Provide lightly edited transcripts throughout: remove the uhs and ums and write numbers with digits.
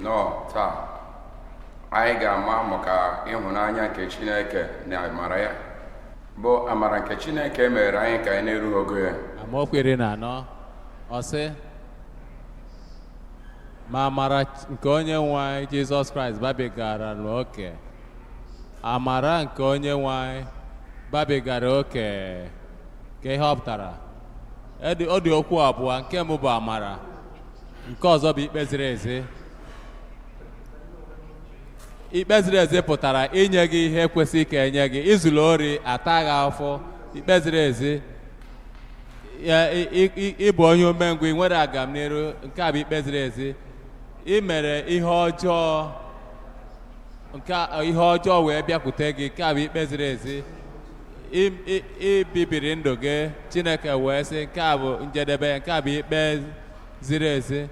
nnọọ taa anyị ga-ama maka ịhụnanya nke Chineke na amara ya bụ amara nke Chineke mere anyị ka anyị na-eru ogo ya. Amaokwu 14 ọ sị ma amara nke onye nwe anyị Jizọs Kraịst babigara n'oke, amara nke onye nwe anyị babigara oke ka ihe ọ pụtara. Ọ dị okwu abụọ, nke mbụ bụ amara, nke ọzọ bụ ikpe ziri ezi. Ikpe ziri ezi pụtara inye gị ihe kwesịrị ka enye gị, izulu ori, ata gị afọ. Ikpe ziri ezi ịbụ onye umengwụ, ị nwere agamniru, nke a bụ ikpe ziri ezi. Ị mere ihe ọjọọ wee bịakwute gị, nke a bụ ikpe ziri ezi. Ibibiri ndụ gị, Chineke wee sị nke a bụ njedebe, nke a bụ ikpe ziri ezi.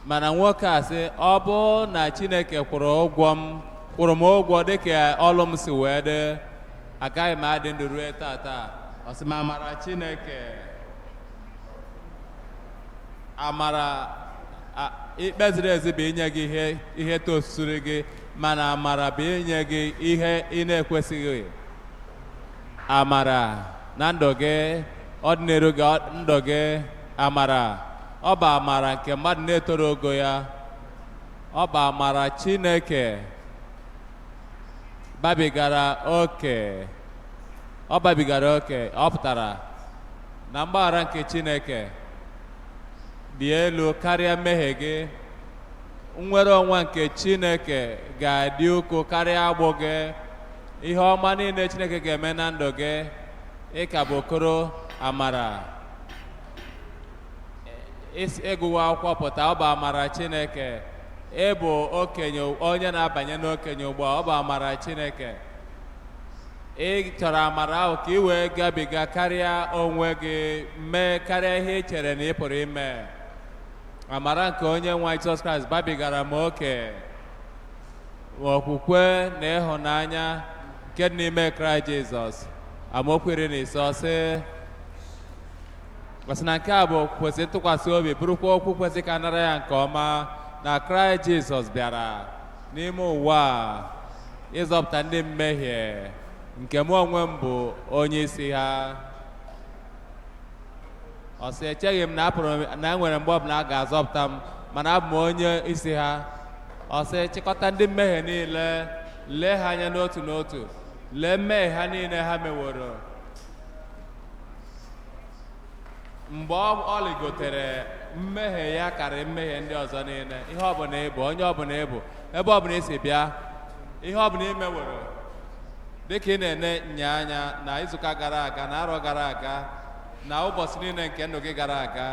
Mana nwoke a sị ọ bụ na Chineke kwụrụ m ụgwọ dịka ọlụ m si wee dị, agaghị m adị ndụ ruo taa. Ọ sị ma amara Chineke, amara ikpe ziri ezi bụ inye gị ihe tosuru gị, mana amara bụ inye gị ihe ị na-ekwesịghị. Amara na ndụ gị, ọdịnihu gị, ndụ gị, amara ọ bụ amara nke mmadụ na-etoro ogo ya. Ọ bụ amara Chineke babigara oke. Ọ babigara oke. Ọ pụtara na mgbaghara nke Chineke dị elu karịa mmehie gị. Nnwere onwe nke Chineke ga-adị ukwuu karịa agbụ gị. Ihe ọma niile Chineke ga-eme na ndụ gị, ị ka bụ okoro amara. Ịgụwa akwụkwọ pụta, ọ bụ amara Chineke. Ịbụ okenye, onye na-abanye n'okenye ugbu a, ọ bụ amara Chineke. Ị chọrọ amara ahụ ka ị wee gabiga karịa onwe gị, mee karịa ihe ị chere na ị pụrụ ime. Amara nke onye nwe Jizọs Kraịst babigara m oke, okwukwe na ịhụnanya nke dị n'ime Kraịst Jizọs. Amaokwu 15 ọ sị na nke a bụ kwesịrị ntụkwasị obi, bụrụkwa okwu kwesịrị ka nara ya nke ọma, na Kraịst Jizọs bịara n'ime ụwa a ịzọpụta ndị mmehie, nke mụ onwe m bụ onye isi ha. Ọ sị echeghị m na enwere mgbe ọbụla a ga-azọpụta m, mana abụ m onye isi ha. Ọ sị chịkọta ndị mmehie niile, lee ha anya n'otu n'otu, lee mmehie ha niile ha meworo. Mgbe ọ ligotere mmehie ya karịrị mmehie ndị ọzọ niile, ihe ọbụla ịbụ, onye ọbụla ịbụ, ebe ọbụla isi bịa, ihe ọbụla imeworo, dịka ị na-ene nya anya na izuụka gara aga, na arọ gara aga, na ụbọchị niile nke ndụ gị gara aga,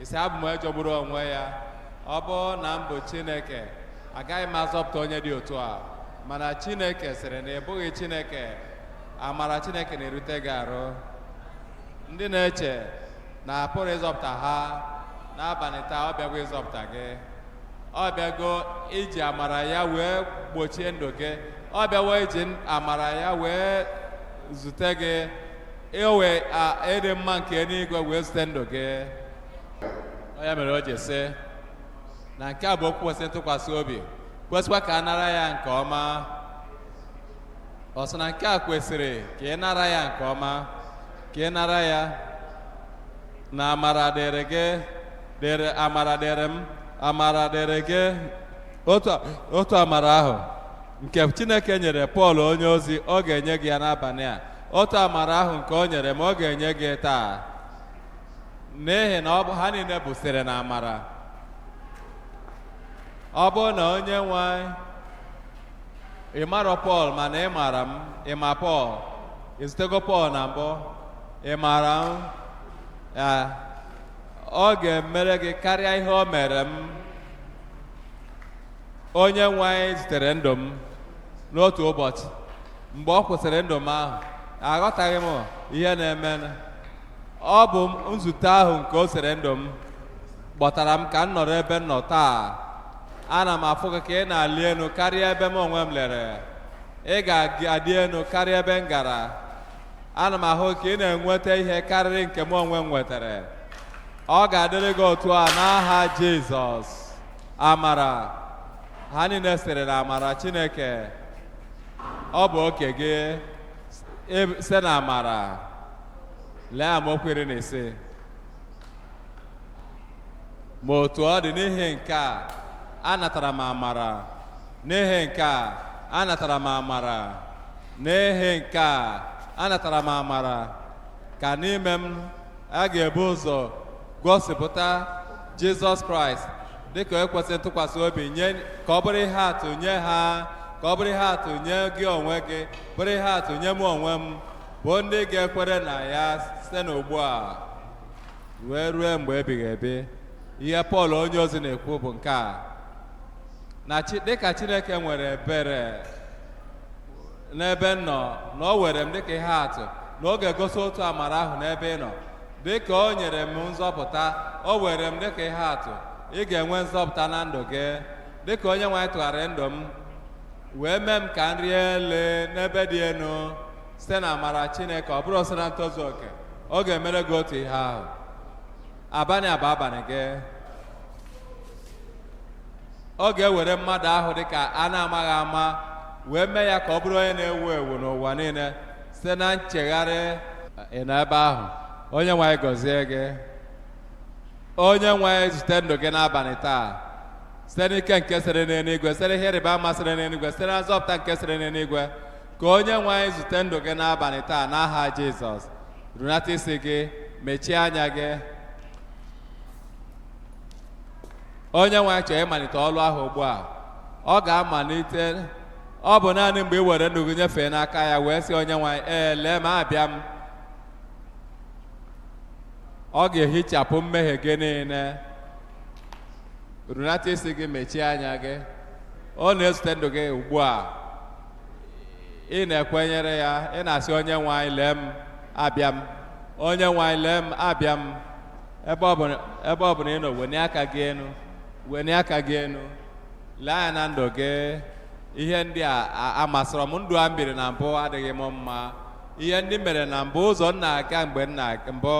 isi abụ m ejogburu onwe ya. Ọ bụ na mbụ Chineke, agaghị m azọpụta onye dị otu a. Mana Chineke sịrị na ị bụghị Chineke, amara Chineke na-erute gị arụ. Ndị na-eche na apụrụ ịzọpụta ha, n'abalị taa ọ bịago ịzọpụta gị. Ọ bịago iji amara ya wee gbochie ndụ gị. Ọ bịawo iji amara ya wee zute gị, iwe ịdị mma nke eluigwe wee zute ndụ gị. Ya mere o ji sị na nke a bụ okwu kwesịrị ntụkwasị obi, kwesịkwa ka a nara ya nke ọma. Ọ sị na nke a kwesịrị ka ị nara ya nke ọma, ka ị nara ya. Na amara dịrị gị, amara dịrị m, amara dịrị gị, otu amara ahụ nke Chineke nyere Pọl onye ozi, ọ ga-enye gị ya n'abalị a. Otu amara ahụ nke o nyere m, ọ ga-enye gị taa, n'ihi na ha niile bụ siri na amara. Ọ bụrụ na onye nwe ị marọ Pọl mana ị mara m, ị ma Pọl, izutego Pọl na mbụ, ị mara m, ọ ga-emere gị karịa ihe o mere m. Onye nwe anyị zitere ndụ m n'otu ụbọchị. Mgbe ọ kwụsịrị ndụ m ahụ, aghọtaghị m ihe na-eme. Ọ bụ nzute ahụ nke o sere ndụ m kpọtara m ka m nọrọ ebe m nọ taa. Ana m afụ gị ka ị na-alị elu karịa ebe m onwe m lere. Ị ga-adị elu karịa ebe m gara. Ana m ahụ ka ị na-enweta ihe karịrị nke m onwe m nwetara. Ọ ga-adịrị gị otu a n'aha Jizọs. Amara ha niile sitere na amara Chineke. Ọ bụ oke gị site na amara. Lee amaokwu 15. Ma otu ọ dị n'ihi nke a, anatara m amara. N'ihi nke a, anatara m amara. N'ihi nke a, anatara m amara. Ka n'ime m a ga-ebu ụzọ gosipụta Jizọs Kraịst dịka ekwesị ntụkwasị obi, nye ka ọ bụrụ ihe atụ nye ha, ka ọ bụrụ ihe atụ nye gị onwe gị, bụrụ ihe atụ nye m onwe m, bụ ndị ga-ekwere na ya site n'ugbu a wee ruo mgbe ebighị ebi. Ihe Pọl onye ozi na-ekwu bụ nke a, na dịka Chineke nwere ebere n'ebe m nọ, na o were m dịka ihe atụ, na ọ ga-egosi otu amara ahụ n'ebe ị nọ. Dịka o nyere m nzọpụta, o were m dịka ihe atụ, ị ga-enwe nzọpụta na ndụ gị. Dịka onye nwe anyị tụgharịrị ndụ m wee mee m ka nri ele n'ebe dị elu site na amara Chineke, ọ bụrụ site na ntozu oke, ọ ga-emere gị otu ihe ahụ. Abalị a bụ abalị gị. Ọ ga-ewere mmadụ ahụ dịka a na-amaghị ama wee mee ya ka ọ bụrụ onye na-ewu ewu n'ụwa niile site na nchegharị. Ị nọ ebe ahụ? Onye nwe anyị gọzie gị. Onye nwe anyị zute ndụ gị n'abalị taa site n'ike nke sere n'eluigwe, site n'ihe ịrịba ama sere n'eluigwe, site na nzọpụta nke sere n'eluigwe. Ka onye nwe anyị zute ndụ gị n'abalị taa n'aha Jizọs. Runata isi gị, mechie anya gị. Onye nwe anyị chọrọ ịmalite ọlụ ahụ ugbu a. Ọ ga-amalite, ọ bụ naanị mgbe ị were ndụ gị nyefee n'aka ya wee sị onye nwe anyị, ee, lee m, abịa m. Ọ ga-ehichapụ mmehie gị niile. Runata isi gị, mechie anya gị. Ọ na-ezute ndụ gị ugbu a. Ị na-ekwenyere ya, ị na-asị onye nwe anyị, lee m, abịa m. Onye nwe anyị, lee m, abịa m. Ebe ọ bụla ị nọ, wenye aka gị elu, wenye aka gị elu. Lee anya na ndụ gị. Ihe ndị a amasịrị m. Ndụ a m biri na mbụ adịghị m mma. Ihe ndị mere na mbụ, ụzọ m na-aga mgbe m na-aga mbụ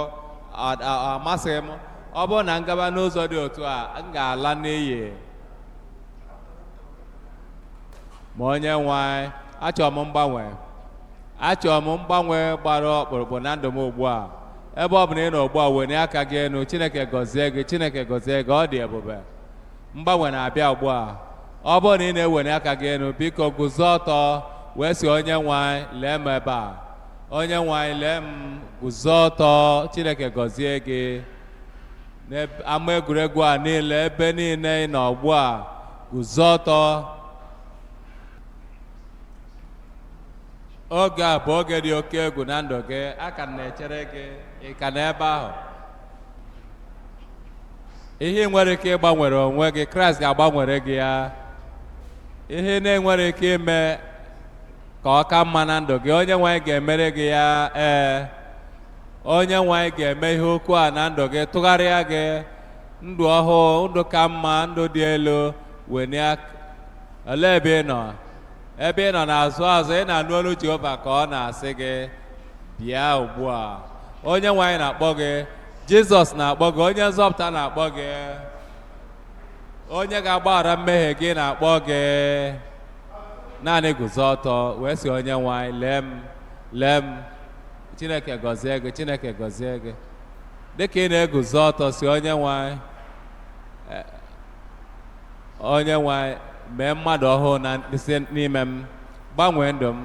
amasịghị m. Ọ bụrụ na m gaba n'ụzọ dị otu a, m ga-ala n'iyi. Ma onye nwe anyị, achọrọ m mgbanwe. Achọrọ m mgbanwe gbara ọkpụrụkpụ na ndụ m ugbu a. Ebe ọ bụla ị nọ ugbu a, wenye aka gị elu. Chineke gọzie gị, Chineke gọzie gị. Ọ dị ebube. Mgbanwe na-abịa ugbu a. Ọ bụrụ na ị na-ewenye aka gị elu, biko guzo ọtọ wee sị onye nwe anyị, lee m ebe a. Onye nwe anyị, lee m, guzo ọtọ. Chineke gọzie gị. N'ama egwuregwu a niile, ebe niile ị nọ ugbu a, guzo ọtọ. Oge a bụ oge dị oke egwu na ndụ gị. Aka m na-echere gị. Ị ka na ebe ahụ? Ihe ị nwere ike ịgbanwere onwe gị, Kraịst ga-agbanwere gị ya. Ihe na-enwere ike ime ka ọ ka mma na ndụ gị, onye nwe anyị ga-emere gị ya. Ee, onye nwe anyị ga-eme ihe ukwu a na ndụ gị, tụgharịa gị ndụ ọhụụ, ndụ ka mma, ndụ dị elu. Wenye aka. Olee ebe ị nọ? Ebe ị nọ n'azụ azụ, ị na-anụ olu Jehova ka ọ na-asị gị, bịa ugbu a. Onye nwe anyị na-akpọ gị. Jizọs na-akpọ gị. Onye nzọpụta na-akpọ gị. Onye ga-agbaghara mmehie gị na-akpọ gị. Naanị guzo ọtọ wee sị onye nwe anyị, lee m, lee m. Chineke gọzie gị, Chineke gọzie gị. Dịka ị na-eguzo ọtọ, si onye nwe anyị, onye nwe anyị, mee mmadụ ọhụụ n'ime m, gbanwee ndụ m.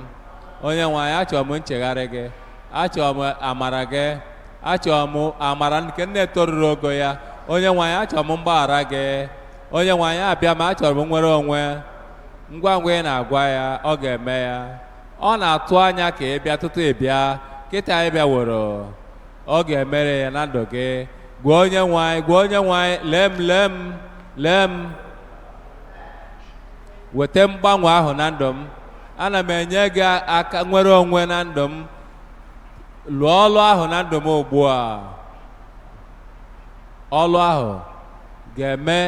Onye nwe anyị, achọrọ m nchegharị gị, achọrọ m amara gị, achọrọ m amara nke nne toruru ogo ya. Onye nwe anyị, achọrọ m mgbaghara gị. Onye nwe anyị, abịa m, achọrọ m nwere onwe. Ngwa ngwa ị na-agwa ya, ọ ga-eme ya. Ọ na-atụ anya ka ị bịa tutu ị bịa. Kịta ị bịaworo, ọ ga-emere ya na ndụ gị. Gwa onye nwe anyị, gwa onye nwe anyị, lee m, lee m, lee m. Weta mgbanwe ahụ na ndụ m. Ana m enye gị aka nwere onwe na ndụ m. Lụọ ọlụ ahụ na ndụ m ugbu a. Ọlụ ahụ ga-eme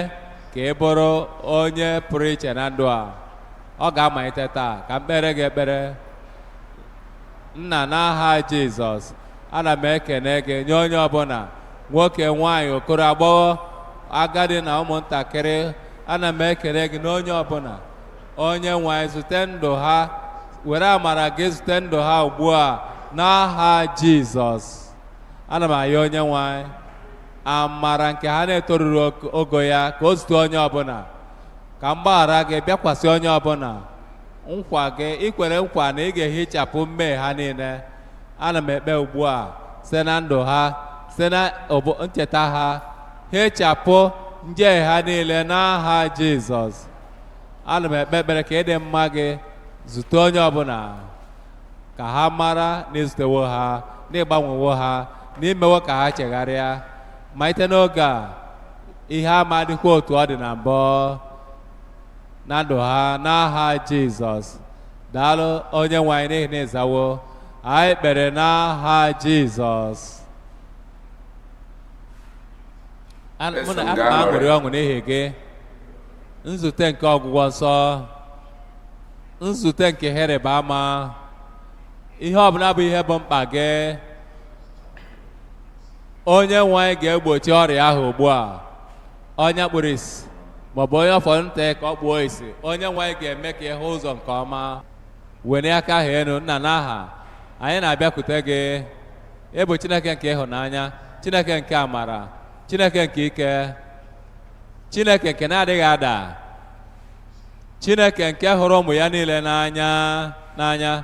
ka ị bụrụ onye pụrụ iche na ndụ a. Ọ ga-amalite taa. Ka m kpere gị ekpere. Nna, n'aha Jizọs, ana m ekene gị nye onye ọbụla, nwoke, nwaanyị, okoro, agbọghọ, agadi na ụmụntakịrị, ana m ekele gị na onye ọbụla onye nwe anyị zute ndụ ha were amara gị zute ndụ ha ugbu a n'aha Jizọs. Ana m ayọ onye nwe anyị amara nke ha na-etoruru ogo ya ka o zute onye ọbụla, ka mgbaghara gị bịakwasị onye ọbụla, nkwa gị ikwere nkwa na ị ga-ehichapụ mmehie ha niile. Ana m ekpe ugbu a site na ndụ ha, site na ncheta ha, hichapụ njehie ha niile n'aha Jizọs. Ana m ekpe ekpere ka ịdị mma gị zute onye ọbụla, ka ha mara na izutewo ha, na ịgbanwewo ha, na imewo ka ha chegharịa. Malite n'oge a, ihe ama dịkwa otu ọ dị na mbụ na ndụ ha n'aha Jizọs. Daalụ onye nwe anyị n'ihi na ịzawo anyị kpere n'aha Jizọs. Mụ na aka m aṅụrị ọṅụ n'ihi gị, nzute nke ọgwụgwọ nsọ, nzute nke ihe ịrịba ama, ihe ọbụla bụ ihe bụ mkpa gị. Onye nwe anyị ga-egbochi ọrịa ahụ ugbu a. Onye kpụrụ isi maọbụ onye fọrọ nta ka ọ kpuo isi, onye nwe anyị ga-eme ka ịhụ ụzọ nke ọma. Were aka ahụ elu, nna n'aha anyị na-abịakwute gị. Ịbụ Chineke nke ịhụnanya, Chineke nke amara, Chineke nke ike, Chineke nke na-adịghị ada, Chineke nke hụrụ ụmụ ya niile n'anya,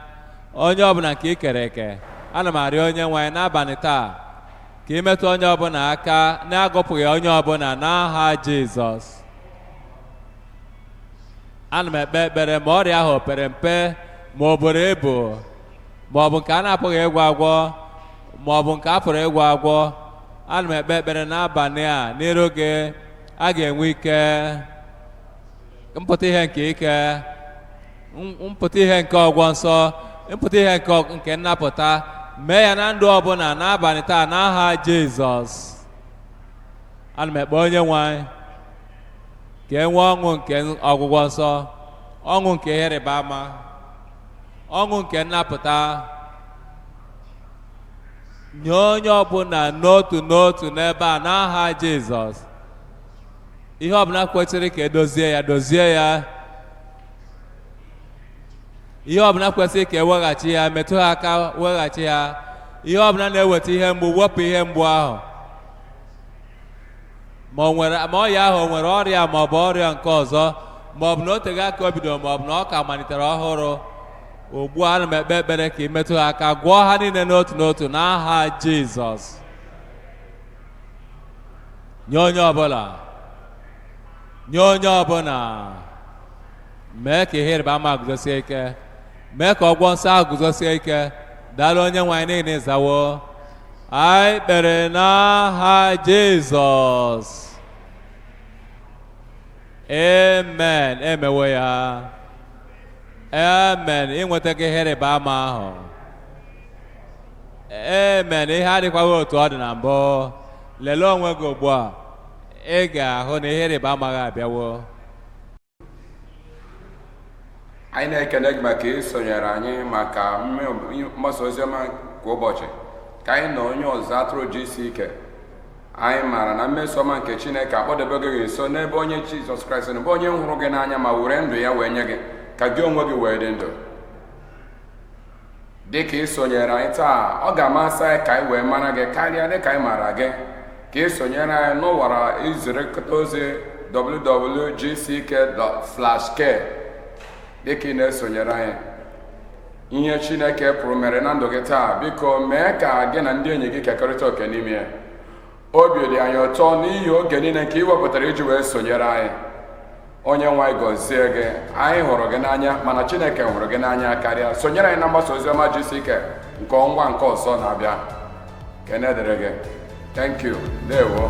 onye ọbụla nke ị kere eke. Ana m arịọ onye nwe anyị n'abalị taa ka imetụ onye ọbụla aka na-agụpụghị onye ọbụla n'aha Jizọs. Ana m ekpe ekpere ma ọrịa ahụ pere mpe, ma ọ bụrụ ebu, ma ọ bụ nke a na-apụghị ịgwọ agwọ, ma ọ bụ nke a pụrụ ịgwọ agwọ. Ana m ekpe ekpere n'abalị a n'iru gị, a ga-enwe ike mpụta ihe nke ike, mpụta ihe nke ọgwọ nsọ, mpụta ihe nke nnapụta. Mee ya na ndụ ọbụla n'abalị taa n'aha Jizọs. Ana m ekpe onye nwe anyị ka e nwee ọṅụ nke ọgwụgwọ nsọ, ọṅụ nke ihe ịrịba ama, ọṅụ nke nnapụta nye onye ọbụla n'otu n'otu n'ebe a n'aha Jizọs. Ihe ọbụla kwesịrị ka edozie ya, dozie ya. Ihe ọbụla kwesịrị ka eweghachi ya, metụ ha aka weghachi ha. Ihe ọbụla na-eweta ihe mgbu, wepụ ihe mgbu ahụ. Ma ọya ahụ o nwere ọrịa ma ọ bụ ọrịa nke ọzọ, ma ọ bụ na o teghị aka o bidoro, ma ọ bụ na ọ ka malitere ọhụrụ. Ugbu a ana m ekpe ekpere ka ị metụ ha aka, gwọọ ha niile n'otu n'otu n'aha Jizọs. Nye onye ọbụla, nye onye ọbụla, mee ka ihe ịrịba ama guzosie ike, mee ka ọgwọ nsọ ahụ guzosie ike. Daalụ onye nwe anyị n'ihi na ịzawo anyị kpere n'aha Jizọs. Amen. Emewo ya. Amen. Ịnweta gị ihe ịrịba ama ahụ. Amen. Ihe adịkwaghị otu ọ dị na mbụ. Lelee onwe gị ugbu a, ị ga-ahụ na ihe ịrịba ama gị abịawo. Anyị na-ekele gị maka isonyere anyị maka mgbasa oziọma kwa ụbọchị, ka anyị na onye ọzụzụ atụrụ GCK. Anyị maara na mmeso ọma nke Chineke akpọdebe gị nso n'ebe onye Jizọs Kraịst bụ onye hụrụ gị n'anya ma were ndụ ya wee nye gị ka gị onwe gị wee dị ndụ. Dị ka isonyere anyị taa, ọ ga-amasị anyị ka anyị wee mara gị karịa dị ka anyị maara gị, ka isonyere anyị n'ụwara izirikọta ozi www.gck.flash.k. Dịka ị na-esonyere anyị, ihe Chineke pụrụ mere na ndụ gị taa, biko mee ka gị na ndị enyi gị kekọrịta oke n'ime ya. Obi dị anyị ụtọ n'ihi oge niile nke ị wepụtara iji wee sonyere anyị. Onye nwe anyị gọzie gị. Anyị hụrụ gị n'anya, mana Chineke hụrụ gị n'anya karịa. Sonyere anyị na mgbasa oziọma GCK nke ọnwa nke ọzọ na-abịa. Kene dịrị gị. Thank you. Ndewo.